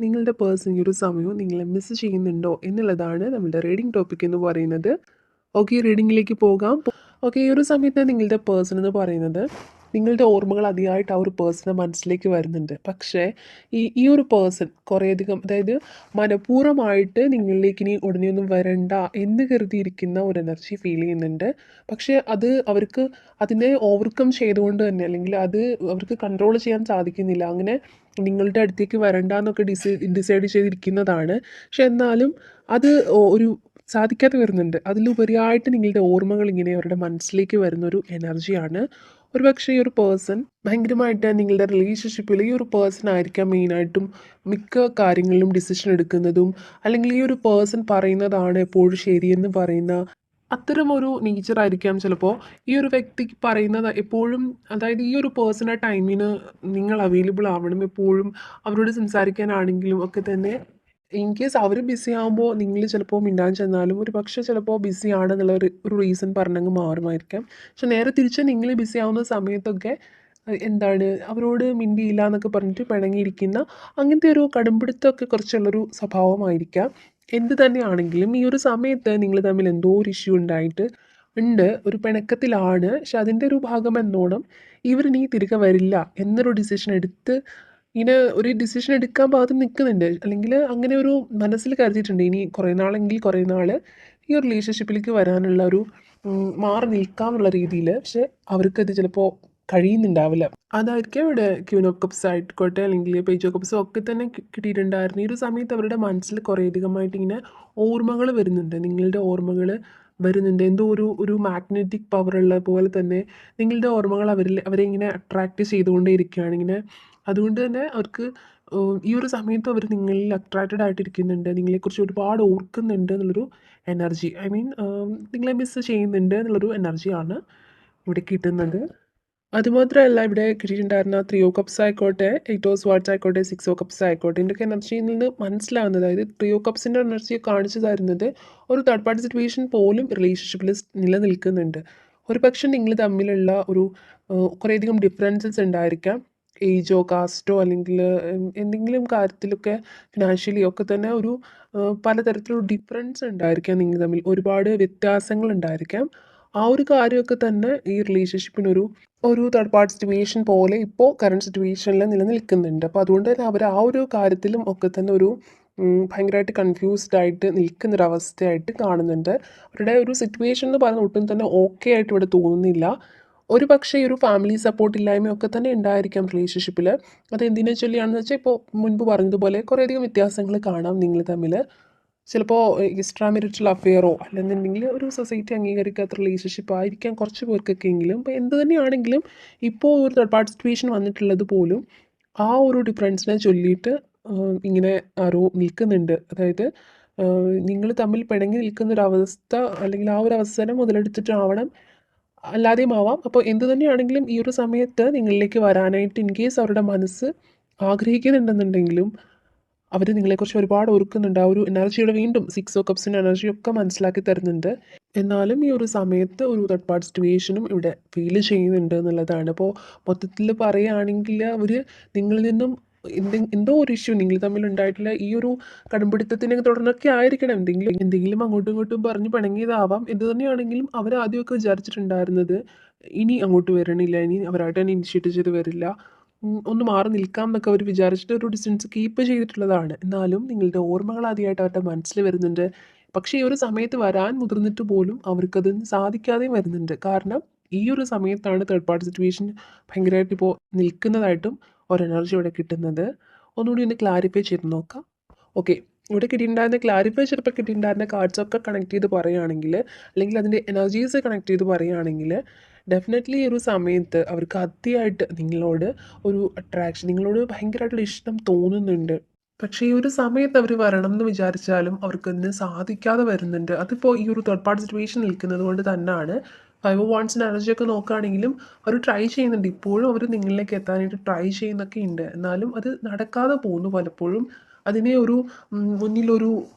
നിങ്ങളുടെ പേഴ്സൺ ഈ ഒരു സമയവും നിങ്ങളെ മിസ് ചെയ്യുന്നുണ്ടോ എന്നുള്ളതാണ് നമ്മുടെ റീഡിംഗ് ടോപ്പിക് എന്ന് പറയുന്നത്. ഓക്കെ, റീഡിങ്ങിലേക്ക് പോകാം. ഓക്കെ, ഈ ഒരു സമയത്ത് നിങ്ങളുടെ പേഴ്സൺ എന്ന് പറയുന്നത് നിങ്ങളുടെ ഓർമ്മകൾ അതിയായിട്ട് ആ ഒരു പേഴ്സണെ മനസ്സിലേക്ക് വരുന്നുണ്ട്. പക്ഷേ ഈ ഒരു പേഴ്സൺ കുറേയധികം, അതായത് മനഃപൂർവ്വമായിട്ട് നിങ്ങളിലേക്ക് ഇനി ഉടനെയൊന്നും വരണ്ട എന്ന് കരുതിയിരിക്കുന്ന ഒരു എനർജി ഫീൽ ചെയ്യുന്നുണ്ട്. പക്ഷേ അത് അവർക്ക് അതിനെ ഓവർകം ചെയ്തുകൊണ്ട് തന്നെ, അല്ലെങ്കിൽ അത് അവർക്ക് കൺട്രോൾ ചെയ്യാൻ സാധിക്കുന്നില്ല. അങ്ങനെ നിങ്ങളുടെ അടുത്തേക്ക് വരണ്ട എന്നൊക്കെ ഡിസൈഡ് ചെയ്തിരിക്കുന്നതാണ്. പക്ഷെ എന്നാലും അത് ഒരു സാധിക്കാതെ വരുന്നുണ്ട്. അതിലുപരിയായിട്ട് നിങ്ങളുടെ ഓർമ്മകൾ ഇങ്ങനെ അവരുടെ മനസ്സിലേക്ക് വരുന്നൊരു എനർജിയാണ്. ഒരുപക്ഷെ ഈ ഒരു പേഴ്സൺ ഭയങ്കരമായിട്ട് നിങ്ങളുടെ റിലേഷൻഷിപ്പിൽ ഈ ഒരു പേഴ്സൺ ആയിരിക്കാം മെയിനായിട്ടും മിക്ക കാര്യങ്ങളിലും ഡിസിഷൻ എടുക്കുന്നതും, അല്ലെങ്കിൽ ഈ ഒരു പേഴ്സൺ പറയുന്നതാണ് എപ്പോഴും ശരിയെന്ന് പറയുന്ന അത്തരം ഒരു നേച്ചറായിരിക്കാം ചിലപ്പോൾ ഈ ഒരു വ്യക്തിക്ക് പറയുന്നത് എപ്പോഴും. അതായത് ഈ ഒരു പേഴ്സൺ ആ ടൈമിന് നിങ്ങൾ അവൈലബിൾ ആവണം എപ്പോഴും. അവരോട് സംസാരിക്കാനാണെങ്കിലും ഒക്കെ തന്നെ ഇൻ കേസ് അവർ ബിസി ആകുമ്പോൾ നിങ്ങൾ ചിലപ്പോൾ മിണ്ടാൻ ചെന്നാലും ഒരു പക്ഷേ ചിലപ്പോൾ ബിസി ആണെന്നുള്ള ഒരു റീസൺ പറഞ്ഞങ്ങ് മാറുമായിരിക്കാം. പക്ഷെ നേരെ തിരിച്ച് നിങ്ങൾ ബിസി ആവുന്ന സമയത്തൊക്കെ എന്താണ് അവരോട് മിണ്ടിയില്ല എന്നൊക്കെ പറഞ്ഞിട്ട് പിണങ്ങിയിരിക്കുന്ന അങ്ങനത്തെ ഒരു കടുംപിടുത്തമൊക്കെ കുറച്ചുള്ളൊരു സ്വഭാവമായിരിക്കാം. എന്ത് തന്നെയാണെങ്കിലും ഈ ഒരു സമയത്ത് നിങ്ങൾ തമ്മിൽ എന്തോ ഒരു ഇഷ്യൂ ഉണ്ടായിട്ട് ഉണ്ട്, ഒരു പിണക്കത്തിലാണ്. പക്ഷെ അതിൻ്റെ ഒരു ഭാഗം എന്നോണം ഇവരിനി തിരികെ വരില്ല എന്നൊരു ഡിസിഷൻ എടുത്ത് ഇങ്ങനെ ഒരു ഡിസിഷൻ എടുക്കാൻ പാകത്തിന് നിൽക്കുന്നുണ്ട്. അല്ലെങ്കിൽ അങ്ങനെ ഒരു മനസ്സിൽ കരുതിയിട്ടുണ്ട് ഇനി കുറേ നാളെങ്കിൽ കുറേ നാൾ ഈ ഒരു റിലേഷൻഷിപ്പിലേക്ക് വരാനുള്ള ഒരു മാറി നിൽക്കാമെന്നുള്ള രീതിയിൽ. പക്ഷെ അവർക്കത് ചിലപ്പോൾ കഴിയുന്നുണ്ടാവില്ല. അതായിരിക്കും ഇവിടെ ക്യൂൻ ഓഫ് കപ്സ് ആയിക്കോട്ടെ അല്ലെങ്കിൽ പേജ് ഓഫ് കപ്സും ഒക്കെ തന്നെ കിട്ടിയിട്ടുണ്ടായിരുന്നു. ഈ ഒരു സമയത്ത് അവരുടെ മനസ്സിൽ കുറേയധികമായിട്ട് ഇങ്ങനെ ഓർമ്മകൾ വരുന്നുണ്ട്. നിങ്ങളുടെ ഓർമ്മകൾ വരുന്നുണ്ട്. എന്തോ ഒരു മാഗ്നറ്റിക് പവർ ഉള്ള പോലെ തന്നെ നിങ്ങളുടെ ഓർമ്മകൾ അവരെ ഇങ്ങനെ അട്രാക്റ്റ് ചെയ്തുകൊണ്ടേ ഇരിക്കുകയാണ് ഇങ്ങനെ. അതുകൊണ്ട് തന്നെ അവർക്ക് ഈ ഒരു സമയത്ത് അവർ നിങ്ങളിൽ അട്രാക്റ്റഡ് ആയിട്ടിരിക്കുന്നുണ്ട്. നിങ്ങളെക്കുറിച്ച് ഒരുപാട് ഓർക്കുന്നുണ്ട് എന്നുള്ളൊരു എനർജി, ഐ മീൻ നിങ്ങളെ മിസ്സ് ചെയ്യുന്നുണ്ട് എന്നുള്ളൊരു എനർജിയാണ് ഇവിടെ കിട്ടുന്നത്. അതുമാത്രമല്ല ഇവിടെ കിട്ടിയിട്ടുണ്ടായിരുന്ന 3 ഓഫ് കപ്സ് ആയിക്കോട്ടെ, 8 ഓഫ് സ്വാർഡ്സ് ആയിക്കോട്ടെ, 6 ഓഫ് കപ്സ് ആയിക്കോട്ടെ, ഇതിൻ്റെയൊക്കെ എനർജിയിൽ നിന്ന് മനസ്സിലാവുന്നത്, അതായത് 3 ഓഫ് കപ്സിൻ്റെ എനർജി കാണിച്ചു തരുന്നത് ഒരു തേർഡ് പാർട്ടി സിറ്റുവേഷൻ പോലും റിലേഷൻഷിപ്പിൽ നിലനിൽക്കുന്നുണ്ട്. ഒരു പക്ഷേ നിങ്ങൾ തമ്മിലുള്ള ഒരു കുറേയധികം ഡിഫറൻസസ് ഉണ്ടായിരിക്കാം. ഏജോ കാസ്റ്റോ അല്ലെങ്കിൽ എന്തെങ്കിലും കാര്യത്തിലൊക്കെ ഫിനാൻഷ്യലി ഒക്കെ തന്നെ ഒരു പലതരത്തിലുള്ള ഡിഫറൻസ് ഉണ്ടായിരിക്കാം. നിങ്ങൾ തമ്മിൽ ഒരുപാട് വ്യത്യാസങ്ങൾ ഉണ്ടായിരിക്കാം. ആ ഒരു കാര്യമൊക്കെ തന്നെ ഈ റിലേഷൻഷിപ്പിനൊരു ഒരു തേർഡ് പാർട്ടി സിറ്റുവേഷൻ പോലെ ഇപ്പോൾ കറണ്ട് സിറ്റുവേഷനിൽ നിലനിൽക്കുന്നുണ്ട്. അപ്പോൾ അതുകൊണ്ട് തന്നെ അവർ ആ ഒരു കാര്യത്തിലും ഒക്കെ തന്നെ ഒരു ഭയങ്കരമായിട്ട് കൺഫ്യൂസ്ഡ് ആയിട്ട് നിൽക്കുന്നൊരവസ്ഥയായിട്ട് കാണുന്നുണ്ട്. അവരുടെ ഒരു സിറ്റുവേഷൻ എന്ന് പറയുന്നത് ഒട്ടും തന്നെ ഓക്കെ ആയിട്ട് ഇവിടെ തോന്നുന്നില്ല. ഒരു പക്ഷേ ഈ ഒരു ഫാമിലി സപ്പോർട്ട് ഇല്ലായ്മയൊക്കെ തന്നെ ഉണ്ടായിരിക്കാം റിലേഷൻഷിപ്പിൽ. അത് എന്തിനെ ചൊല്ലിയാണെന്ന് വെച്ചാൽ ഇപ്പോൾ മുൻപ് പറഞ്ഞതുപോലെ കുറേയധികം വ്യത്യാസങ്ങൾ കാണാം നിങ്ങൾ തമ്മിൽ. ചിലപ്പോൾ എക്സ്ട്രാ മെരിറ്റൽ അഫെയറോ അല്ലെന്നുണ്ടെങ്കിൽ ഒരു സൊസൈറ്റി അംഗീകരിക്കാത്ത റിലേഷൻഷിപ്പ് ആയിരിക്കാം കുറച്ച് പേർക്കൊക്കെ എങ്കിലും. ഇപ്പോൾ എന്ത് തന്നെയാണെങ്കിലും ഇപ്പോൾ ഒരു തേർഡ് പാർട്ടി സിറ്റുവേഷൻ വന്നിട്ടുള്ളത് പോലും ആ ഒരു ഡിഫറൻസിനെ ചൊല്ലിയിട്ട് ഇങ്ങനെ ആരോ നിൽക്കുന്നുണ്ട്. അതായത് നിങ്ങൾ തമ്മിൽ പിണങ്ങി നിൽക്കുന്നൊരവസ്ഥ അല്ലെങ്കിൽ ആ ഒരു അവസരം മുതലെടുത്തിട്ടാവണം, അല്ലാതെയും ആവാം. അപ്പോൾ എന്ത് തന്നെയാണെങ്കിലും ഈ ഒരു സമയത്ത് നിങ്ങളിലേക്ക് വരാനായിട്ട് ഇൻ കേസ് അവരുടെ മനസ്സ് ആഗ്രഹിക്കുന്നുണ്ടെന്നുണ്ടെങ്കിലും അവർ നിങ്ങളെക്കുറിച്ച് ഒരുപാട് ഓർക്കുന്നുണ്ട്. ആ ഒരു എനർജിയുടെ വീണ്ടും 6 ഓഫ് കപ്സിൻ്റെ എനർജിയൊക്കെ മനസ്സിലാക്കി തരുന്നുണ്ട്. എന്നാലും ഈ ഒരു സമയത്ത് ഒരു തേർഡ് പാർട്ടി സിറ്റുവേഷനും ഇവിടെ ഫീൽ ചെയ്യുന്നുണ്ട് എന്നുള്ളതാണ്. അപ്പോൾ മൊത്തത്തിൽ പറയുകയാണെങ്കിൽ അവർ നിങ്ങളിൽ നിന്നും എന്തോ ഒരു ഇഷ്യൂ നിങ്ങൾ തമ്മിൽ ഉണ്ടായിട്ടുള്ള ഈ ഒരു കടുംപിടുത്തത്തിനെ തുടർന്നൊക്കെ ആയിരിക്കണം എന്തെങ്കിലും എന്തെങ്കിലും അങ്ങോട്ടും ഇങ്ങോട്ടും പറഞ്ഞ് പിണങ്ങിയതാവാം. എന്ത് തന്നെയാണെങ്കിലും അവർ ആദ്യമൊക്കെ വിചാരിച്ചിട്ടുണ്ടായിരുന്നത് ഇനി അങ്ങോട്ട് വരണില്ല, ഇനി അവരായിട്ട് തന്നെ ഇനിഷ്യേറ്റ് ചെയ്ത് വരില്ല, ഒന്ന് മാറി നിൽക്കാം എന്നൊക്കെ അവർ വിചാരിച്ചിട്ട് ഒരു ഡിസ്റ്റൻസ് കീപ്പ് ചെയ്തിട്ടുള്ളതാണ്. എന്നാലും നിങ്ങളുടെ ഓർമ്മകൾ ആദ്യമായിട്ട് അവരുടെ മനസ്സിൽ വരുന്നുണ്ട്. പക്ഷേ ഈ ഒരു സമയത്ത് വരാൻ മുതിർന്നിട്ട് പോലും അവർക്കത് സാധിക്കാതെയും വരുന്നുണ്ട്. കാരണം ഈ ഒരു സമയത്താണ് തേർഡ് പാർട്ടി സിറ്റുവേഷൻ ഭയങ്കരമായിട്ട് ഇപ്പോൾ നിൽക്കുന്നതായിട്ടും ഒരു എനർജി ഇവിടെ കിട്ടുന്നത്. ഒന്നുകൂടി ഒന്ന് ക്ലാരിഫൈ ചെയ്ത് നോക്കാം. ഓക്കെ, ഇവിടെ കിട്ടിയിട്ടുണ്ടായിരുന്ന ക്ലാരിഫൈ ചിലപ്പോൾ കിട്ടിയിട്ടുണ്ടായിരുന്ന കാർഡ്സൊക്കെ കണക്ട് ചെയ്ത് പറയുകയാണെങ്കിൽ, അല്ലെങ്കിൽ അതിൻ്റെ എനർജീസ് കണക്ട് ചെയ്ത് പറയുകയാണെങ്കിൽ ഡെഫിനറ്റ്ലി ഈ ഒരു സമയത്ത് അവർക്ക് അതിയായിട്ട് നിങ്ങളോട് ഒരു അട്രാക്ഷൻ, നിങ്ങളോട് ഭയങ്കരമായിട്ടുള്ള ഇഷ്ടം തോന്നുന്നുണ്ട്. പക്ഷേ ഈ ഒരു സമയത്ത് അവർ വരണം എന്ന് വിചാരിച്ചാലും അവർക്കതിന് സാധിക്കാതെ വരുന്നുണ്ട്. അതിപ്പോൾ ഈ ഒരു തേർഡ് പാർട്ടി സിറ്റുവേഷൻ നിൽക്കുന്നത് കൊണ്ട് തന്നെയാണ്. 5 ഓഫ് വാണ്ട്സിൻ്റെ എനർജിയൊക്കെ നോക്കുകയാണെങ്കിലും അവർ ട്രൈ ചെയ്യുന്നുണ്ട്. ഇപ്പോഴും അവർ നിങ്ങളിലേക്ക് എത്താനായിട്ട് ട്രൈ ചെയ്യുന്നൊക്കെ ഉണ്ട്. എന്നാലും അത് നടക്കാതെ പോകുന്നു പലപ്പോഴും. അതിനെ ഒരു മുന്നിലൊരു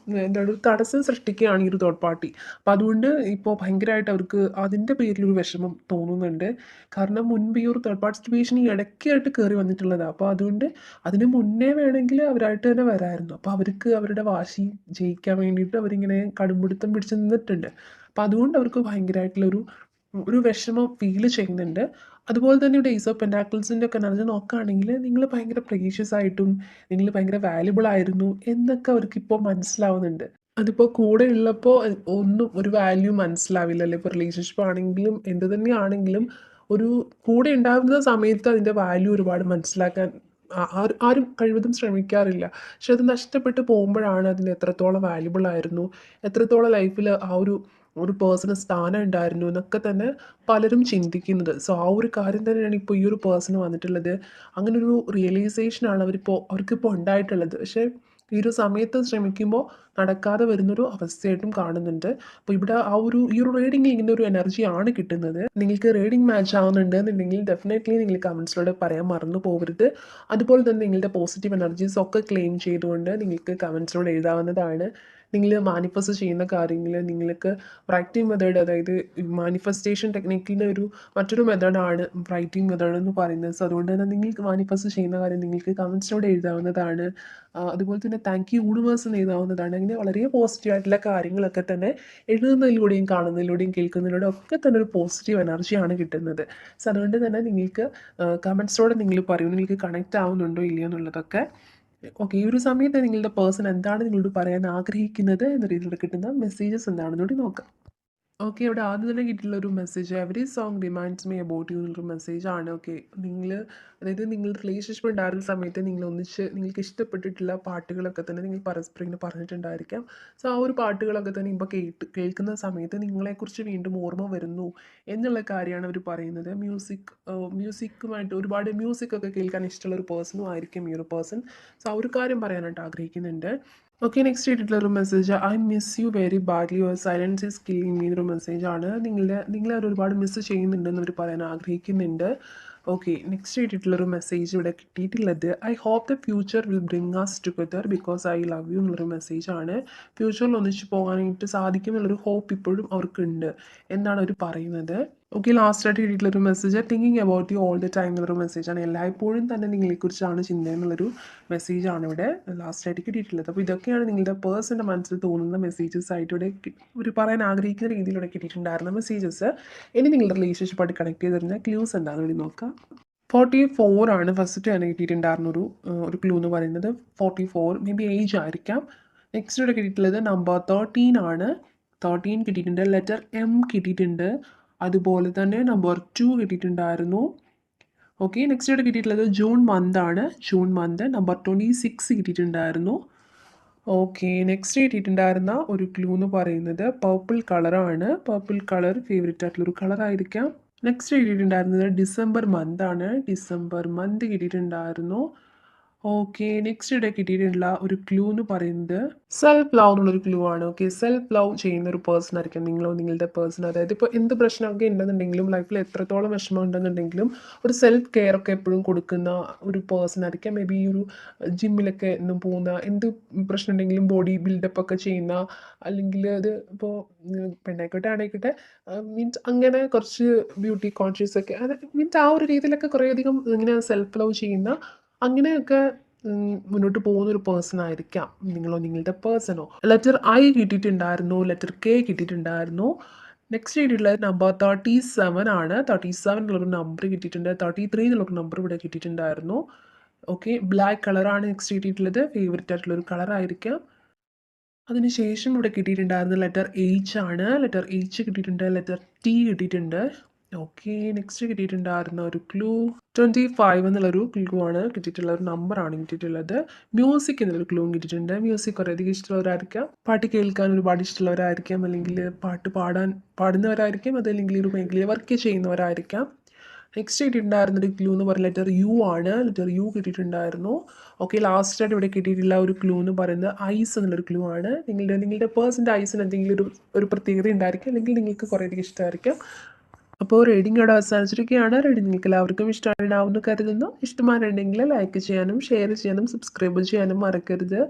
എന്താണ് ഒരു തടസ്സം സൃഷ്ടിക്കുകയാണ് ഈ ഒരു തേർഡ് പാർട്ടി. അപ്പം അതുകൊണ്ട് ഇപ്പോൾ ഭയങ്കരമായിട്ട് അവർക്ക് അതിൻ്റെ പേരിലൊരു വിഷമം തോന്നുന്നുണ്ട്. കാരണം മുൻപ് ഈ ഒരു തേർഡ് പാർട്ടി സിറ്റുവേഷൻ ഈ ഇടയ്ക്കായിട്ട് കയറി വന്നിട്ടുള്ളതാണ്. അപ്പോൾ അതുകൊണ്ട് അതിന് മുന്നേ വേണമെങ്കിൽ അവരായിട്ട് തന്നെ വരായിരുന്നു. അപ്പോൾ അവർക്ക് അവരുടെ വാശി ജയിക്കാൻ വേണ്ടിയിട്ട് അവരിങ്ങനെ കടുംപിടുത്തം പിടിച്ച് നിന്നിട്ടുണ്ട്. അപ്പം അതുകൊണ്ട് അവർക്ക് ഭയങ്കരമായിട്ടുള്ളൊരു ഒരു വിഷമം ഫീൽ ചെയ്യുന്നുണ്ട്. അതുപോലെ തന്നെ ഇവിടെ ഏസ് ഓഫ് പെന്റാക്കിൾസിൻ്റെ ഒക്കെ എനർജി നോക്കുകയാണെങ്കിൽ നിങ്ങൾ ഭയങ്കര പ്രീഷ്യസ് ആയിട്ടും നിങ്ങൾ ഭയങ്കര വാല്യുബിൾ ആയിരുന്നു എന്നൊക്കെ അവർക്കിപ്പോൾ മനസ്സിലാവുന്നുണ്ട്. അതിപ്പോൾ കൂടെ ഉള്ളപ്പോൾ ഒന്നും ഒരു വാല്യൂ മനസ്സിലാവില്ലല്ലോ. ഇപ്പോൾ റിലേഷൻഷിപ്പ് ആണെങ്കിലും എന്ത് തന്നെയാണെങ്കിലും ഒരു കൂടെ ഉണ്ടാവുന്ന സമയത്ത് അതിൻ്റെ വാല്യൂ ഒരുപാട് മനസ്സിലാക്കാൻ ആരും കഴിവതും ശ്രമിക്കാറില്ല. പക്ഷെ അത് നഷ്ടപ്പെട്ട് പോകുമ്പോഴാണ് അതിന് എത്രത്തോളം വാല്യുബിൾ ആയിരുന്നു, എത്രത്തോളം ലൈഫിൽ ആ ഒരു ഒരു പേഴ്സണ് സ്ഥാനം ഉണ്ടായിരുന്നു എന്നൊക്കെ തന്നെ പലരും ചിന്തിക്കുന്നത്. സോ ആ ഒരു കാര്യം തന്നെയാണ് ഇപ്പോൾ ഈ ഒരു പേഴ്സണ് വന്നിട്ടുള്ളത്. അങ്ങനൊരു റിയലൈസേഷനാണ് അവർക്കിപ്പോൾ ഉണ്ടായിട്ടുള്ളത്. പക്ഷേ ഈ ഒരു സമയത്ത് ശ്രമിക്കുമ്പോൾ നടക്കാതെ വരുന്നൊരു അവസ്ഥയായിട്ടും കാണുന്നുണ്ട്. അപ്പോൾ ഇവിടെ ഈ ഒരു റീഡിങ്ങിൽ ഇങ്ങനെ ഒരു എനർജിയാണ് കിട്ടുന്നത്. നിങ്ങൾക്ക് റീഡിങ് മാച്ച് ആവുന്നുണ്ട് എന്നുണ്ടെങ്കിൽ ഡെഫിനറ്റ്ലി നിങ്ങൾ കമൻസിലൂടെ പറയാൻ മറന്നു പോകരുത്. അതുപോലെ തന്നെ നിങ്ങളുടെ പോസിറ്റീവ് എനർജീസ് ഒക്കെ ക്ലെയിം ചെയ്തുകൊണ്ട് നിങ്ങൾക്ക് കമൻസിലൂടെ എഴുതാവുന്നതാണ്. നിങ്ങൾ മാനിഫെസ്റ്റ് ചെയ്യുന്ന കാര്യങ്ങൾ നിങ്ങൾക്ക് റൈറ്റിംഗ് മെത്തേഡ്, അതായത് മാനിഫെസ്റ്റേഷൻ ടെക്നിക്കിൻ്റെ മറ്റൊരു മെത്തേഡാണ് റൈറ്റിംഗ് മെത്തേഡ് എന്ന് പറയുന്നത്. സോ അതുകൊണ്ട് തന്നെ നിങ്ങൾക്ക് മാനിഫെസ്റ്റ് ചെയ്യുന്ന കാര്യം നിങ്ങൾക്ക് കമൻസിലൂടെ എഴുതാവുന്നതാണ്. അതുപോലെ തന്നെ താങ്ക് യു യൂണിവേഴ്സ് എന്ന് എഴുതാവുന്നതാണ്. അങ്ങനെ വളരെ പോസിറ്റീവ് ആയിട്ടുള്ള കാര്യങ്ങളൊക്കെ തന്നെ എഴുതുന്നതിലൂടെയും കാണുന്നതിലൂടെയും കേൾക്കുന്നതിലൂടെയും ഒക്കെ തന്നെ ഒരു പോസിറ്റീവ് എനർജിയാണ് കിട്ടുന്നത്. സോ അതുകൊണ്ട് തന്നെ നിങ്ങൾക്ക് കമൻസിലൂടെ നിങ്ങൾ പറയൂ നിങ്ങൾക്ക് കണക്റ്റ് ആവുന്നുണ്ടോ ഇല്ലയോ എന്നുള്ളതൊക്കെ. ഓക്കെ, ഈ ഒരു സമയത്ത് നിങ്ങളുടെ പേഴ്സൺ എന്താണ് നിങ്ങളോട് പറയാൻ ആഗ്രഹിക്കുന്നത് എന്ന രീതിയിൽ കിട്ടുന്ന മെസ്സേജസ് എന്താണെന്ന് കൂടി നോക്കാം. ഓക്കെ, ഇവിടെ ആദ്യം തന്നെ കിട്ടിയിട്ടുള്ള ഒരു message every song reminds me about you എന്നുള്ളൊരു മെസ്സേജാണ്. ഓക്കെ, അതായത് നിങ്ങൾ റിലേഷൻഷിപ്പ് ഉണ്ടായിരുന്ന സമയത്ത് നിങ്ങൾ ഒന്നിച്ച് നിങ്ങൾക്ക് ഇഷ്ടപ്പെട്ടിട്ടുള്ള പാട്ടുകളൊക്കെ തന്നെ നിങ്ങൾ പരസ്പരം ഇങ്ങനെ പറഞ്ഞിട്ടുണ്ടായിരിക്കാം. സോ ആ ഒരു പാട്ടുകളൊക്കെ തന്നെ ഇപ്പോൾ കേൾക്കുന്ന സമയത്ത് നിങ്ങളെക്കുറിച്ച് വീണ്ടും ഓർമ്മ വരുന്നു എന്നുള്ള കാര്യമാണ് അവർ പറയുന്നത്. മ്യൂസിക്കുമായിട്ട് ഒരുപാട് മ്യൂസിക്കൊക്കെ കേൾക്കാൻ ഇഷ്ടമുള്ള ഒരു പേഴ്സണും ആയിരിക്കും ഈ ഒരു പേഴ്സൺ. സോ ആ ഒരു കാര്യം പറയാനായിട്ട് ആഗ്രഹിക്കുന്നുണ്ട്. ഓക്കെ, നെക്സ്റ്റ് ആയിട്ടുള്ളൊരു message I miss you very badly your silence is killing me എന്നൊരു മെസ്സേജാണ്. നിങ്ങളെ അവർ ഒരുപാട് മിസ് ചെയ്യുന്നുണ്ടെന്ന് അവർ പറയാൻ ആഗ്രഹിക്കുന്നുണ്ട്. ഓക്കെ, നെക്സ്റ്റ് ആയിട്ടുള്ളൊരു മെസ്സേജ് ഇവിടെ കിട്ടിയിട്ടുള്ളത് I hope the future will bring us together because I love you എന്നുള്ളൊരു മെസ്സേജാണ്. ഫ്യൂച്ചറിൽ ഒന്നിച്ച് പോകാനായിട്ട് സാധിക്കും എന്നുള്ളൊരു ഹോപ്പ് ഇപ്പോഴും അവർക്കുണ്ട് എന്നാണ് അവർ പറയുന്നത്. ഓക്കെ, ലാസ്റ്റായിട്ട് കിട്ടിയിട്ടുള്ളൊരു message thinking about you all the time എന്നുള്ളൊരു മെസ്സേജാണ്. എല്ലായ്പ്പോഴും തന്നെ നിങ്ങളെക്കുറിച്ചാണ് ചിന്ത എന്നുള്ളൊരു മെസ്സേജാണ് ഇവിടെ ലാസ്റ്റായിട്ട് കിട്ടിയിട്ടുള്ളത്. അപ്പോൾ ഇതൊക്കെയാണ് നിങ്ങളുടെ പേഴ്സൻ്റെ മനസ്സിൽ തോന്നുന്ന മെസ്സേജസ് ആയിട്ട് ഇവിടെ ഒരു പറയാൻ ആഗ്രഹിക്കുന്ന രീതിയിലൂടെ കിട്ടിയിട്ടുണ്ടായിരുന്ന മെസ്സേജസ്. ഇനി നിങ്ങളുടെ റിലേഷൻഷിപ്പായിട്ട് കണക്ട് ചെയ്തിരുന്ന ക്ലൂസ് എന്താണെന്ന് വേണ്ടി നോക്കാം. 44 ആണ് ഫസ്റ്റ് തന്നെ കിട്ടിയിട്ടുണ്ടായിരുന്ന ഒരു ക്ലൂ എന്ന് പറയുന്നത്. 44 മേ ബി ഏജ് ആയിരിക്കാം. നെക്സ്റ്റ് ഇവിടെ കിട്ടിയിട്ടുള്ളത് നമ്പർ 13 ആണ്. 13 കിട്ടിയിട്ടുണ്ട്. ലെറ്റർ എം കിട്ടിയിട്ടുണ്ട്. അതുപോലെ തന്നെ നമ്പർ 2 കിട്ടിയിട്ടുണ്ടായിരുന്നു. ഓക്കെ, നെക്സ്റ്റ് ഇവിടെ കിട്ടിയിട്ടുള്ളത് ജൂൺ മന്ത് ആണ്. ജൂൺ മന്ത് നമ്പർ 26 കിട്ടിയിട്ടുണ്ടായിരുന്നു. ഓക്കെ, നെക്സ്റ്റ് കിട്ടിയിട്ടുണ്ടായിരുന്ന ഒരു ക്ലൂ എന്ന് പറയുന്നത് പർപ്പിൾ കളറാണ്. പർപ്പിൾ കളർ ഫേവറേറ്റ് ആയിട്ടുള്ളൊരു കളറായിരിക്കാം. നെക്സ്റ്റ് കിട്ടിയിട്ടുണ്ടായിരുന്നത് ഡിസംബർ മന്ത് ആണ്. ഡിസംബർ മന്ത് കിട്ടിയിട്ടുണ്ടായിരുന്നു. ഓക്കെ, നെക്സ്റ്റ് ഇവിടെ കിട്ടിയിട്ടുള്ള ഒരു ക്ലൂ എന്ന് പറയുന്നത് സെൽഫ് ലവ് എന്നുള്ളൊരു ക്ലൂ ആണ്. ഓക്കെ, സെൽഫ് ലവ് ചെയ്യുന്ന ഒരു പേഴ്സൺ ആയിരിക്കും നിങ്ങളോ നിങ്ങളുടെ പേഴ്സൺ. അതായത് ഇപ്പോൾ എന്ത് പ്രശ്നമൊക്കെ ഉണ്ടെന്നുണ്ടെങ്കിലും ലൈഫിൽ എത്രത്തോളം വിഷമം ഉണ്ടെന്നുണ്ടെങ്കിലും ഒരു സെൽഫ് കെയർ ഒക്കെ എപ്പോഴും കൊടുക്കുന്ന ഒരു പേഴ്സൺ ആയിരിക്കാം. മേ ബി ഈ ഒരു ജിമ്മിലൊക്കെ എന്നും പോകുന്ന, എന്ത് പ്രശ്നം ഉണ്ടെങ്കിലും ബോഡി ബിൽഡപ്പ് ഒക്കെ ചെയ്യുന്ന, അല്ലെങ്കിൽ അത് ഇപ്പോൾ പെണ്ണായിക്കോട്ടെ ആണായിക്കോട്ടെ, മീൻസ് അങ്ങനെ കുറച്ച് ബ്യൂട്ടി കോൺഷ്യസ് ഒക്കെ, അത് മീൻസ് ആ ഒരു രീതിയിലൊക്കെ കുറേയധികം ഇങ്ങനെ സെൽഫ് ലവ് ചെയ്യുന്ന, അങ്ങനെയൊക്കെ മുന്നോട്ട് പോകുന്ന ഒരു പേഴ്സൺ ആയിരിക്കാം നിങ്ങളോ നിങ്ങളുടെ പേഴ്സണോ. ലെറ്റർ ഐ കിട്ടിയിട്ടുണ്ടായിരുന്നു. ലെറ്റർ കെ കിട്ടിയിട്ടുണ്ടായിരുന്നു. നെക്സ്റ്റ് കിട്ടിയിട്ടുള്ളത് നമ്പർ 37 ആണ്. 37 എന്നുള്ളൊരു നമ്പർ കിട്ടിയിട്ടുണ്ട്. 33 എന്നുള്ളൊരു നമ്പർ ഇവിടെ കിട്ടിയിട്ടുണ്ടായിരുന്നു. ഓക്കെ, ബ്ലാക്ക് കളറാണ് നെക്സ്റ്റ് കിട്ടിയിട്ടുള്ളത്. ഫേവററ്റ് ആയിട്ടുള്ളൊരു കളറായിരിക്കാം. അതിനുശേഷം ഇവിടെ കിട്ടിയിട്ടുണ്ടായിരുന്ന ലെറ്റർ എച്ച് ആണ്. ലെറ്റർ എച്ച് കിട്ടിയിട്ടുണ്ട്. ലെറ്റർ ടി കിട്ടിയിട്ടുണ്ട്. ഓക്കെ, നെക്സ്റ്റ് കിട്ടിയിട്ടുണ്ടായിരുന്ന ഒരു ക്ലൂ 25 എന്നുള്ളൊരു ക്ലൂ ആണ് കിട്ടിയിട്ടുള്ള, ഒരു നമ്പറാണ് കിട്ടിയിട്ടുള്ളത്. മ്യൂസിക് എന്നുള്ളൊരു ക്ലൂവും കിട്ടിയിട്ടുണ്ട്. മ്യൂസിക് കുറേയധികം ഇഷ്ടമുള്ളവരായിരിക്കാം, പാട്ട് കേൾക്കാൻ ഒരുപാട് ഇഷ്ടമുള്ളവരായിരിക്കാം, അല്ലെങ്കിൽ പാട്ട് പാടുന്നവരായിരിക്കാം, അതല്ലെങ്കിൽ ഒരു മേഖലയിൽ വർക്ക് ചെയ്യുന്നവരായിരിക്കാം. നെക്സ്റ്റ് കിട്ടിയിട്ടുണ്ടായിരുന്നൊരു ക്ലൂ എന്ന് പറയുന്നത് ലെറ്റർ യു ആണ്. ലെറ്റർ യു കിട്ടിയിട്ടുണ്ടായിരുന്നു. ഓക്കെ, ലാസ്റ്റായിട്ട് ഇവിടെ കിട്ടിയിട്ടുള്ള ഒരു ക്ലൂ എന്ന് പറയുന്നത് ഐസ് എന്നുള്ളൊരു ക്ലൂ ആണ്. നിങ്ങളുടെ പേഴ്സൻ്റെ ഐസിന് എന്തെങ്കിലും ഒരു പ്രത്യേകത ഉണ്ടായിരിക്കും, അല്ലെങ്കിൽ നിങ്ങൾക്ക് കുറേയധികം ഇഷ്ടമായിരിക്കും. അപ്പോൾ റീഡിംഗ് ഇവിടെ അവസാനിച്ചിരിക്കുകയാണ്. റീഡിംഗ് നിങ്ങൾക്ക് എല്ലാവർക്കും ഇഷ്ടമായിട്ടുണ്ടാവുമെന്ന് കരുതുന്നു. ഇഷ്ടമായിട്ടുണ്ടെങ്കിൽ ലൈക്ക് ചെയ്യാനും ഷെയർ ചെയ്യാനും സബ്സ്ക്രൈബ് ചെയ്യാനും മറക്കരുത്.